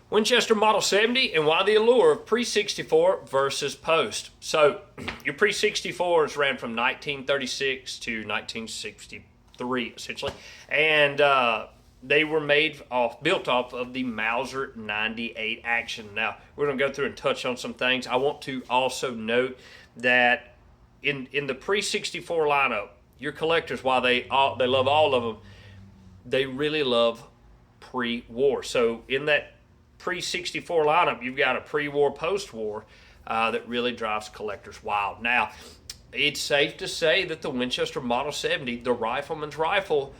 Winchester Model 70 and why the allure of pre-64 versus post. So your pre-64s ran from 1936 to 1963 essentially, and they were built off of the Mauser 98 action. Now we're going to go through and touch on some things. I want to also note that in the pre-64 lineup, your collectors, while they love all of them, they really love pre-war. So in that pre-64 lineup, you've got a pre-war, post-war that really drives collectors wild. Now, it's safe to say that the Winchester Model 70, the rifleman's rifle,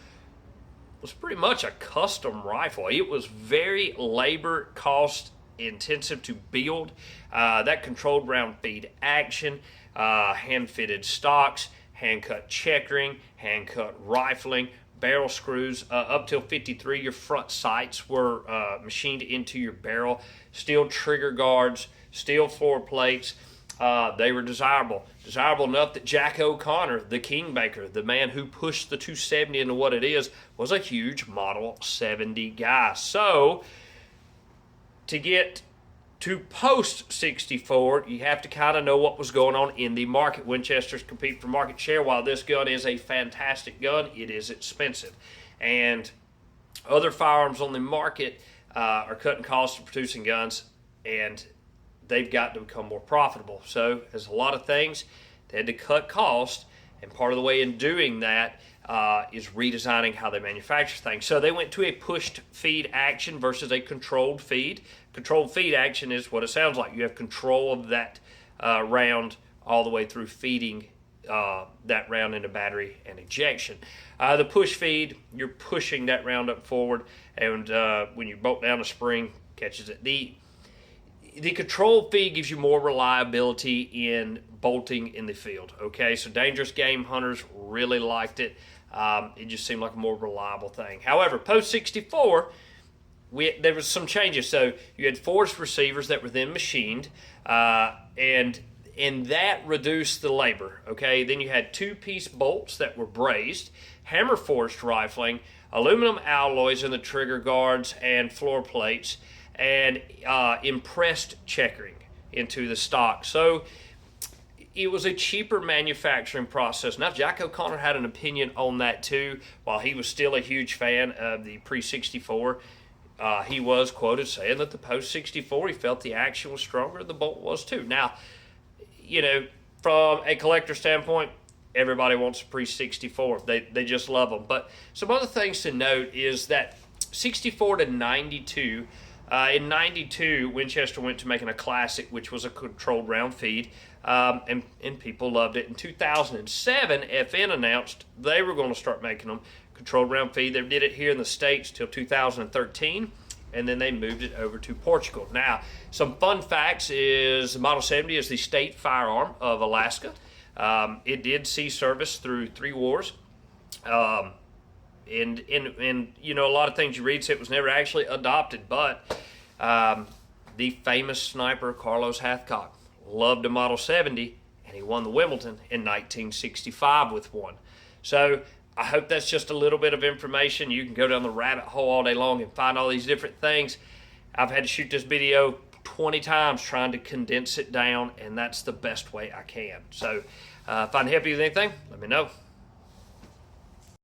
was pretty much a custom rifle. It was very labor cost intensive to build. That controlled round feed action, hand-fitted stocks, hand-cut checkering, hand-cut rifling, barrel screws up till 53. Your front sights were machined into your barrel. Steel trigger guards, steel floor plates. They were desirable enough that Jack O'Connor, the kingmaker, the man who pushed the 270 into what it is, was a huge Model 70 guy. So to get to post 64, you have to kind of know what was going on in the market. Winchesters compete for market share. While this gun is a fantastic gun, it is expensive. And other firearms on the market are cutting costs of producing guns, and they've got to become more profitable. So, as a lot of things, they had to cut costs, and part of the way in doing that is redesigning how they manufacture things. So they went to a pushed feed action versus a controlled feed. Controlled feed action is what it sounds like. You have control of that round all the way through feeding that round into battery and ejection. The push feed, you're pushing that round up forward, and when you bolt down a spring, catches it. The control feed gives you more reliability in bolting in the field. Okay, so dangerous game hunters really liked it. It just seemed like a more reliable thing. However, post 64, there was some changes. So you had forged receivers that were then machined, and that reduced the labor. Okay, then you had two-piece bolts that were brazed, hammer forged rifling, aluminum alloys in the trigger guards and floor plates, and impressed checkering into the stock. So it was a cheaper manufacturing process. Now, Jack O'Connor had an opinion on that too. While he was still a huge fan of the pre-64, he was quoted saying that the post-64, he felt the action was stronger, the bolt was too. Now, you know, from a collector standpoint, everybody wants a pre-64. They just love them. But some other things to note is that 64 to 92, in 92, Winchester went to making a classic, which was a controlled round feed, and people loved it. In 2007, FN announced they were going to start making them controlled round feed. They did it here in the States till 2013, and then they moved it over to Portugal. Now, some fun facts is the Model 70 is the state firearm of Alaska. It did see service through 3 wars. And you know, a lot of things you read say it was never actually adopted, but the famous sniper Carlos Hathcock loved a Model 70, and he won the Wimbledon in 1965 with one. So I hope that's just a little bit of information. You can go down the rabbit hole all day long and find all these different things. I've had to shoot this video 20 times trying to condense it down, and that's the best way I can. So if I can help you with anything, let me know.